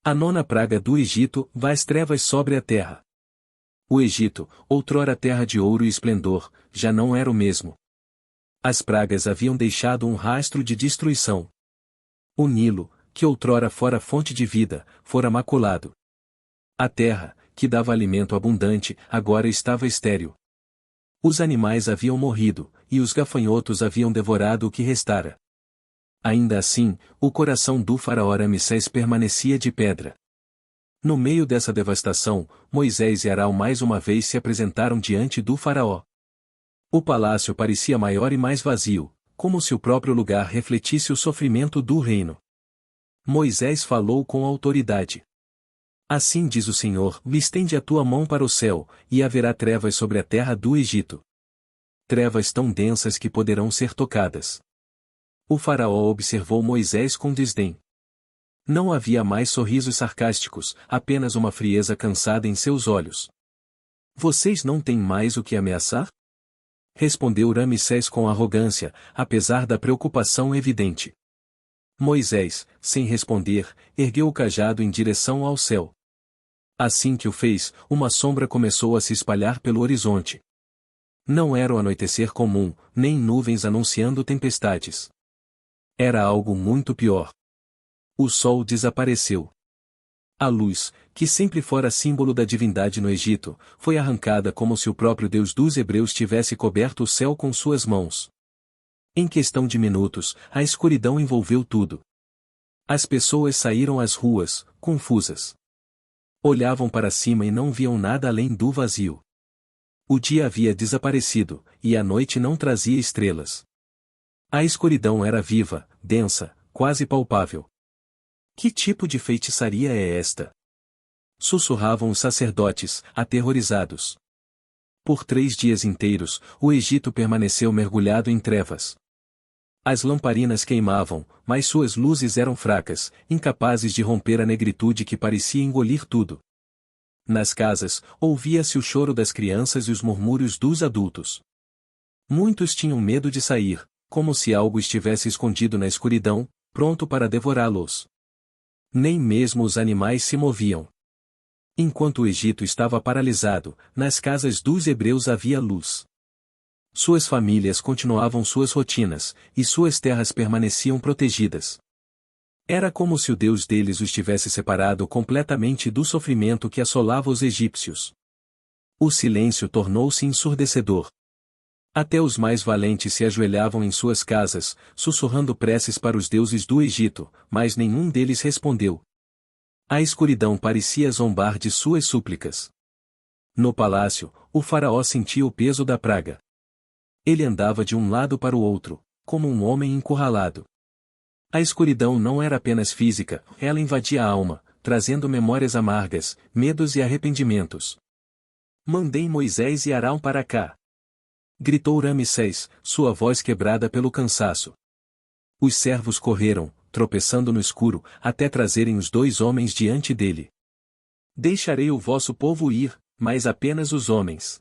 A nona praga do Egito, as trevas sobre a terra. O Egito, outrora terra de ouro e esplendor, já não era o mesmo. As pragas haviam deixado um rastro de destruição. O Nilo, que outrora fora fonte de vida, fora maculado. A terra, que dava alimento abundante, agora estava estéril. Os animais haviam morrido, e os gafanhotos haviam devorado o que restara. Ainda assim, o coração do faraó Ramsés permanecia de pedra. No meio dessa devastação, Moisés e Arão mais uma vez se apresentaram diante do faraó. O palácio parecia maior e mais vazio, como se o próprio lugar refletisse o sofrimento do reino. Moisés falou com autoridade. Assim diz o Senhor: estende a tua mão para o céu, e haverá trevas sobre a terra do Egito. Trevas tão densas que poderão ser tocadas. O faraó observou Moisés com desdém. Não havia mais sorrisos sarcásticos, apenas uma frieza cansada em seus olhos. Vocês não têm mais o que ameaçar? Respondeu Ramsés com arrogância, apesar da preocupação evidente. Moisés, sem responder, ergueu o cajado em direção ao céu. Assim que o fez, uma sombra começou a se espalhar pelo horizonte. Não era o anoitecer comum, nem nuvens anunciando tempestades. Era algo muito pior. O sol desapareceu. A luz, que sempre fora símbolo da divindade no Egito, foi arrancada como se o próprio Deus dos Hebreus tivesse coberto o céu com suas mãos. Em questão de minutos, a escuridão envolveu tudo. As pessoas saíram às ruas, confusas. Olhavam para cima e não viam nada além do vazio. O dia havia desaparecido, e a noite não trazia estrelas. A escuridão era viva, densa, quase palpável. Que tipo de feitiçaria é esta? Sussurravam os sacerdotes, aterrorizados. Por 3 dias inteiros, o Egito permaneceu mergulhado em trevas. As lamparinas queimavam, mas suas luzes eram fracas, incapazes de romper a negritude que parecia engolir tudo. Nas casas, ouvia-se o choro das crianças e os murmúrios dos adultos. Muitos tinham medo de sair, como se algo estivesse escondido na escuridão, pronto para devorá-los. Nem mesmo os animais se moviam. Enquanto o Egito estava paralisado, nas casas dos hebreus havia luz. Suas famílias continuavam suas rotinas, e suas terras permaneciam protegidas. Era como se o Deus deles os tivesse separado completamente do sofrimento que assolava os egípcios. O silêncio tornou-se ensurdecedor. Até os mais valentes se ajoelhavam em suas casas, sussurrando preces para os deuses do Egito, mas nenhum deles respondeu. A escuridão parecia zombar de suas súplicas. No palácio, o faraó sentia o peso da praga. Ele andava de um lado para o outro, como um homem encurralado. A escuridão não era apenas física, ela invadia a alma, trazendo memórias amargas, medos e arrependimentos. Mandei Moisés e Arão para cá. Gritou Ramsés, sua voz quebrada pelo cansaço. Os servos correram, tropeçando no escuro, até trazerem os 2 homens diante dele. Deixarei o vosso povo ir, mas apenas os homens.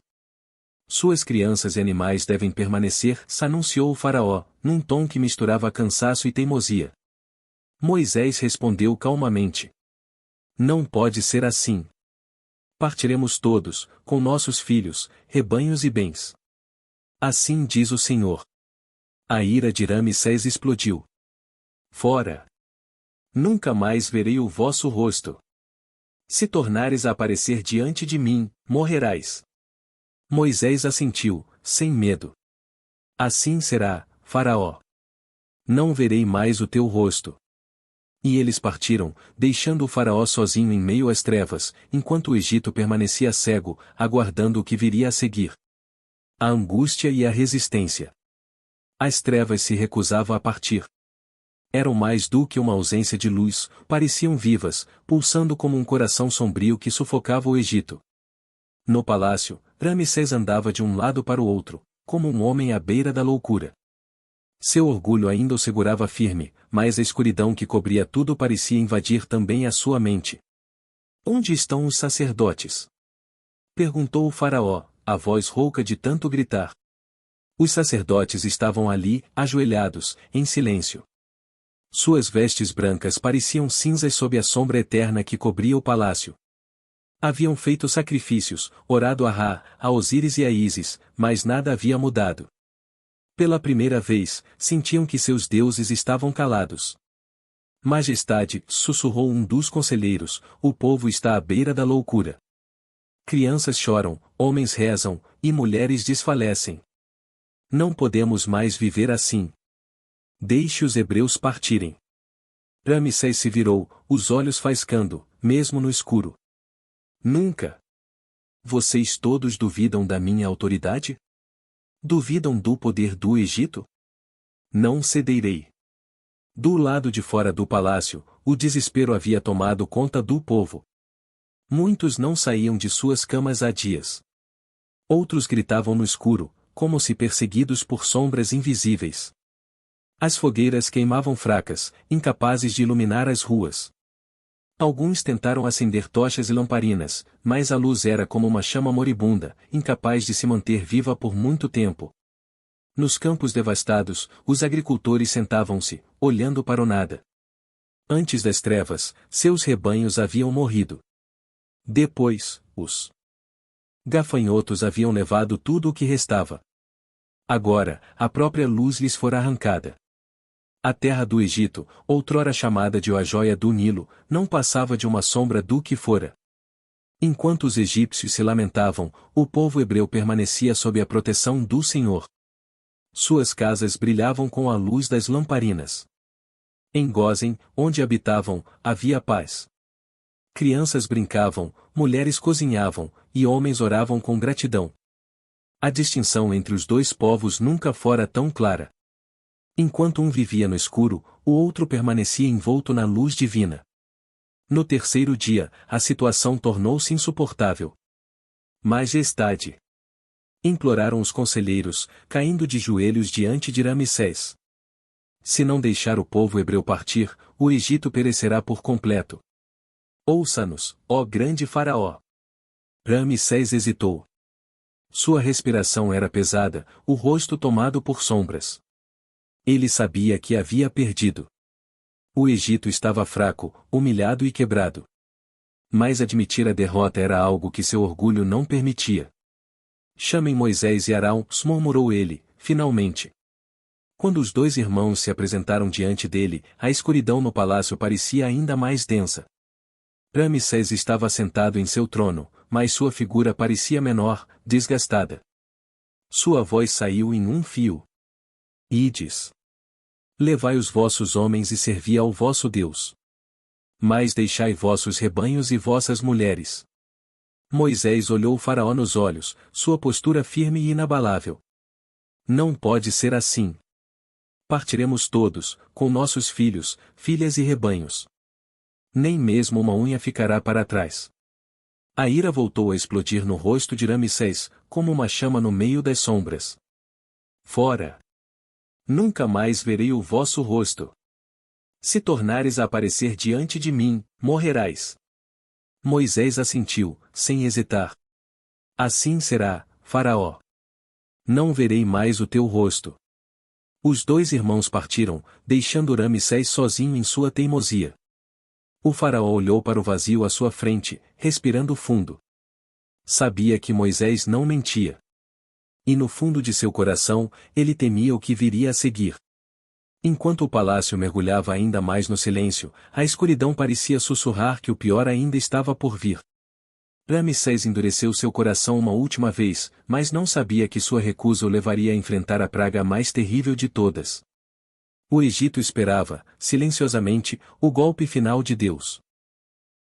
Suas crianças e animais devem permanecer, anunciou o faraó, num tom que misturava cansaço e teimosia. Moisés respondeu calmamente. Não pode ser assim. Partiremos todos, com nossos filhos, rebanhos e bens. Assim diz o Senhor. A ira de Ramsés explodiu. Fora! Nunca mais verei o vosso rosto. Se tornares a aparecer diante de mim, morrerás. Moisés assentiu, sem medo. Assim será, Faraó. Não verei mais o teu rosto. E eles partiram, deixando o faraó sozinho em meio às trevas, enquanto o Egito permanecia cego, aguardando o que viria a seguir. A angústia e a resistência. As trevas se recusavam a partir. Eram mais do que uma ausência de luz, pareciam vivas, pulsando como um coração sombrio que sufocava o Egito. No palácio, Ramsés andava de um lado para o outro, como um homem à beira da loucura. Seu orgulho ainda o segurava firme, mas a escuridão que cobria tudo parecia invadir também a sua mente. Onde estão os sacerdotes? Perguntou o faraó, a voz rouca de tanto gritar. Os sacerdotes estavam ali, ajoelhados, em silêncio. Suas vestes brancas pareciam cinzas sob a sombra eterna que cobria o palácio. Haviam feito sacrifícios, orado a Ra, a Osíris e a Ísis, mas nada havia mudado. Pela primeira vez, sentiam que seus deuses estavam calados. Majestade, sussurrou um dos conselheiros, o povo está à beira da loucura. Crianças choram, homens rezam, e mulheres desfalecem. Não podemos mais viver assim. Deixe os hebreus partirem. Ramsés se virou, os olhos faiscando, mesmo no escuro. Nunca. Vocês todos duvidam da minha autoridade? Duvidam do poder do Egito? Não cederei. Do lado de fora do palácio, o desespero havia tomado conta do povo. Muitos não saíam de suas camas há dias. Outros gritavam no escuro, como se perseguidos por sombras invisíveis. As fogueiras queimavam fracas, incapazes de iluminar as ruas. Alguns tentaram acender tochas e lamparinas, mas a luz era como uma chama moribunda, incapaz de se manter viva por muito tempo. Nos campos devastados, os agricultores sentavam-se, olhando para o nada. Antes das trevas, seus rebanhos haviam morrido. Depois, os gafanhotos haviam levado tudo o que restava. Agora, a própria luz lhes fora arrancada. A terra do Egito, outrora chamada de a joia do Nilo, não passava de uma sombra do que fora. Enquanto os egípcios se lamentavam, o povo hebreu permanecia sob a proteção do Senhor. Suas casas brilhavam com a luz das lamparinas. Em Gósen, onde habitavam, havia paz. Crianças brincavam, mulheres cozinhavam, e homens oravam com gratidão. A distinção entre os dois povos nunca fora tão clara. Enquanto um vivia no escuro, o outro permanecia envolto na luz divina. No terceiro dia, a situação tornou-se insuportável. Majestade! Imploraram os conselheiros, caindo de joelhos diante de Ramsés. Se não deixar o povo hebreu partir, o Egito perecerá por completo. Ouça-nos, ó grande faraó! Ramsés hesitou. Sua respiração era pesada, o rosto tomado por sombras. Ele sabia que havia perdido. O Egito estava fraco, humilhado e quebrado. Mas admitir a derrota era algo que seu orgulho não permitia. Chamem Moisés e Arão, murmurou ele, finalmente. Quando os dois irmãos se apresentaram diante dele, a escuridão no palácio parecia ainda mais densa. Ramsés estava sentado em seu trono, mas sua figura parecia menor, desgastada. Sua voz saiu em um fio. Ides. Levai os vossos homens e servi ao vosso Deus. Mas deixai vossos rebanhos e vossas mulheres. Moisés olhou o faraó nos olhos, sua postura firme e inabalável. Não pode ser assim. Partiremos todos, com nossos filhos, filhas e rebanhos. Nem mesmo uma unha ficará para trás. A ira voltou a explodir no rosto de Ramsés, como uma chama no meio das sombras. Fora! Nunca mais verei o vosso rosto. Se tornares a aparecer diante de mim, morrerás. Moisés assentiu, sem hesitar. Assim será, faraó. Não verei mais o teu rosto. Os dois irmãos partiram, deixando Ramsés sozinho em sua teimosia. O faraó olhou para o vazio à sua frente, respirando fundo. Sabia que Moisés não mentia. E no fundo de seu coração, ele temia o que viria a seguir. Enquanto o palácio mergulhava ainda mais no silêncio, a escuridão parecia sussurrar que o pior ainda estava por vir. Ramsés endureceu seu coração uma última vez, mas não sabia que sua recusa o levaria a enfrentar a praga mais terrível de todas. O Egito esperava, silenciosamente, o golpe final de Deus.